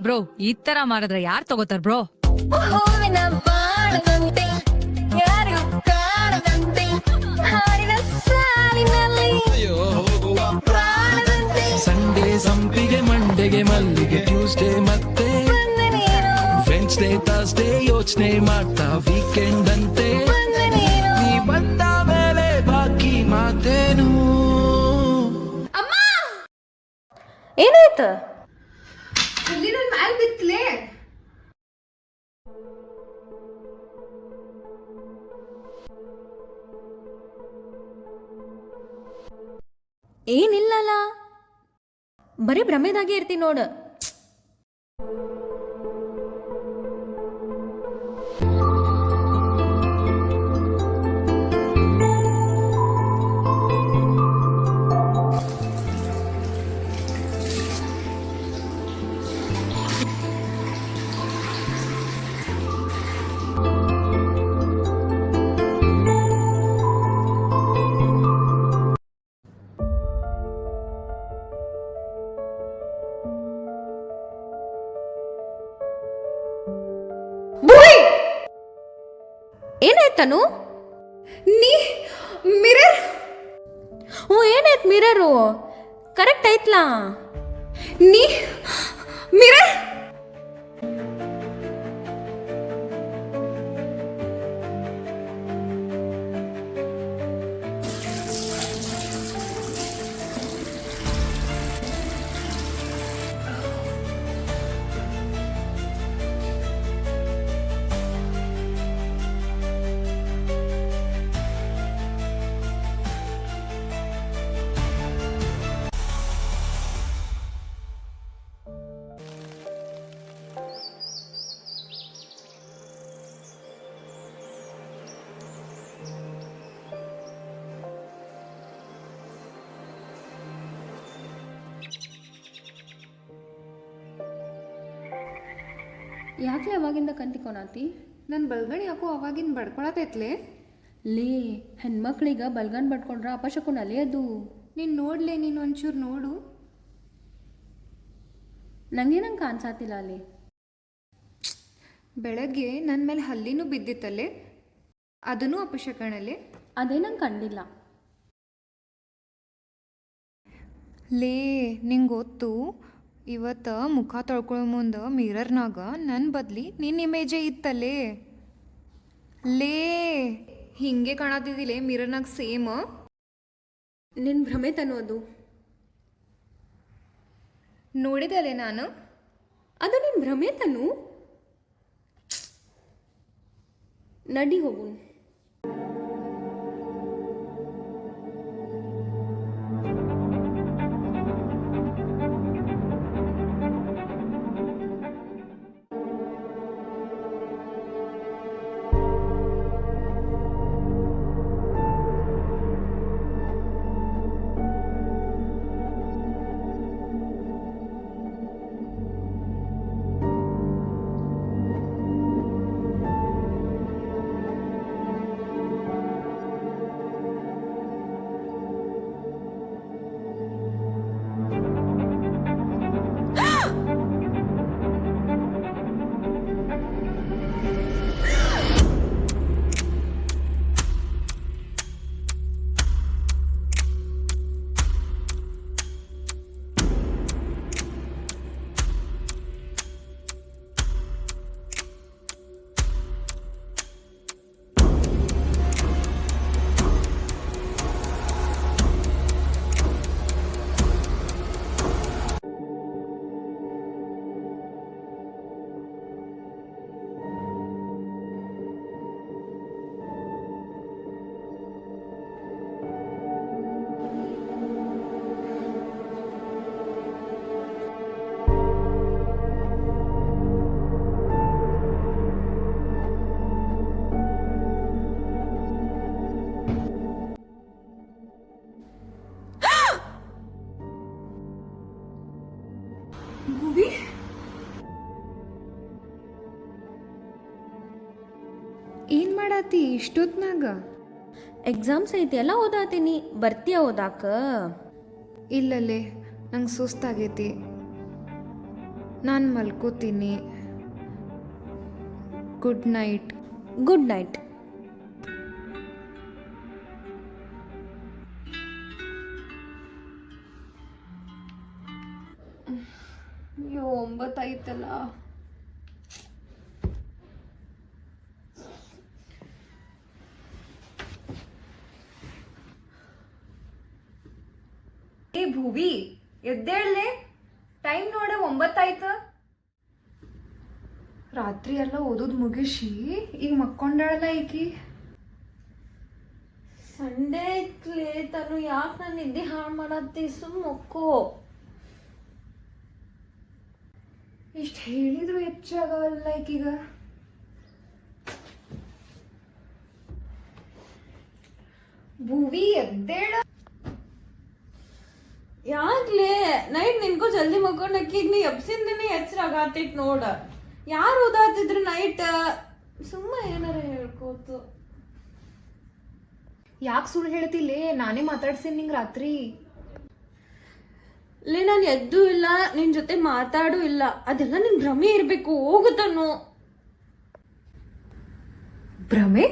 Bro ಈ ತರ ಮಾಡಿದ್ರೆ ಯಾರ್ ತಗೋತಾರ ಬ್ರೋ? ಹೂವಿನ ಬಾಣದಂತೆ ಯಾರು ಕಾಣದಂತೆ ಹಾಡಿನ ಸಾಲಿನಲ್ಲಿ ಪ್ರಾಣದಂತೆ ಸಂಡೇ ಸಂಪಿಗೆ ಮಂಡೆಗೆ ಮಲ್ಲಿಗೆ ಟ್ಯೂಸ್ಡೇ ಮತ್ತೆ ಬಂದೆ ನೀನು ವೆನ್ಸ್ಡೇ ಥರ್ಸ್ಡೇ ಯೋಚನೆ ಮಾಡ್ತಾ ವೀಕೆಂಡ್ ಅಂತೆ ಬಂದೆ ನೀನು ನೀ ಬಂದ ಮೇಲೆ ಬಾಕಿ ಮಾತೇನು. ಏನಾಯ್ತು? ಇಲ್ಲಿ ನನ್ನ ಮ್ಯಾಲ್ ಬಿತ್ತಲೇ. ಏನಿಲ್ಲಲ್ಲ, ಬರೀ ಭ್ರಮೆದಾಗೆ ಇರ್ತೀನಿ ನೋಡು. ಏನಾಯ್ತನು? ನೀ ಮಿರರ್ ಹ್ಞೂ ಏನಾಯ್ತು? ಮಿರರು ಕರೆಕ್ಟ್ ಐತ್ಲಾ? ನೀ ಮಿರರ್ ಯಾಕೆ ಅವಾಗಿಂದ ಕಂತಿಕೊನಾತಿ? ನನ್ನ ಬಲ್ಗಣಿ ಯಾಕೋ ಅವಾಗಿನ ಬಡ್ಕೊಳತೈತ್ಲೆ. ಲೇ, ಹೆಣ್ಮಕ್ಳಿಗೆ ಬಲ್ಗನ್ ಬಡ್ಕೊಂಡ್ರ ಅಪಶಕುನಲೇ ಅದು. ನೀನು ನೋಡ್ಲೆ, ನೀನು ಒಂಚೂರು ನೋಡು. ನಂಗೇನಂಗೆ ಕಾಣಿಸಾತಿಲ್ಲ ಅಲ್ಲಿ. ಬೆಳಗ್ಗೆ ನನ್ನ ಮೇಲೆ ಹಲ್ಲಿನೂ ಬಿದ್ದಿತ್ತಲ್ಲೇ, ಅದನ್ನು ಅಪಶಕಣಲೆ. ಅದೇನಂಗೆ ಕಂಡಿಲ್ಲ. ಲೇ, ನಿಂಗೆ ಗೊತ್ತು, ಇವತ್ತು ಮುಖ ತೊಳ್ಕೊಳ್ಳೋ ಮುಂದೆ ಮಿರರ್ನಾಗ ನನ್ನ ಬದ್ಲಿ ನಿನ್ನ ಇಮೇಜೇ ಇತ್ತಲ್ಲೇ. ಲೇ, ಹಿಂಗೆ ಕಾಣತಿದ್ದಿಲ್ಲೇ ಮಿರರ್ನಾಗ ಸೇಮ್. ನಿನ್ನ ಭ್ರಮೆ ತನ್ನೋದು. ನೋಡಿದಲ್ಲೇ ನಾನು. ಅದು ನಿನ್ನ ಭ್ರಮೆ ತನು. ನಡಿ ಹೋಗು. ಏನು ಮಾಡತ್ತಿ ಇಷ್ಟೊತ್ನಾಗ? ಎಕ್ಸಾಮ್ಸ್ ಐತಿ, ಎಲ್ಲ ಓದಾತೀನಿ. ಬರ್ತೀಯ ಓದಾಕ? ಇಲ್ಲಲ್ಲೇ, ನಂಗೆ ಸುಸ್ತಾಗೈತಿ. ನಾನು ಮಲ್ಕೋತೀನಿ. Good night. Good night. ಅಯ್ಯೋ 9 ಆಯ್ತಲ್ಲ. ಏ ಭುವಿ, ಎದ್ದೇಳಲೆ, ಟೈಮ್ ನೋಡ 9 ಆಯ್ತು. ರಾತ್ರಿ ಎಲ್ಲ ಓದೋದು ಮುಗಿಸಿ ಈಗ ಮಕ್ಕೊಂಡಾಳಲ್ಲ ಈಕಿ. ಸಂಡೇ ಐತ್ಲಿ ತನು, ಯಾಕೆ ನಾನು ನಿದ್ದೆ ಹಾಳು ಮಾಡತ್ತಿ? ಸುಮ್ಮ ಮಕ್ಕೋ. ಇಷ್ಟು ಹೇಳಿದ್ರು ಹೆಚ್ಚಾಗಲ್ಲ ಈಕೀಗ. ಭುವಿ ಎದ್ದೇಳ. ಯಾಕ್ಲೆ ನೈಟ್ ನಿನ್ಕೋ ಜಲ್ದಿ ಮಕ್ಕೊಂಡಕ್ಕಿ, ಈಗ ನೀ ಎಬ್ಸಿಂದನೇ ಎಚ್ಚರ ಆಗತ್ತೈತ್ ನೋಡ. ಯಾರು ಓದಾತಿದ್ರು ನೈಟ್? ಸುಮ್ಮ ಏನಾರ ಹೇಳ್ಕೋತು. ಯಾಕೆ ಸುಳ್ಳು ಹೇಳ್ತಿಲ್ಲೇ? ನಾನೇ ಮಾತಾಡ್ಸೀನಿ ನಿಂಗೆ ರಾತ್ರಿ. ಲೇ ನಾನು ಎದ್ದು ಇಲ್ಲ, ನಿನ್ ಜೊತೆ ಮಾತಾಡೂ ಇಲ್ಲ, ಅದೆಲ್ಲ ನಿನ್ ಭ್ರಮೆ ಇರ್ಬೇಕು. ಹೋಗುತ್ತಾನು. ಭ್ರಮೆ?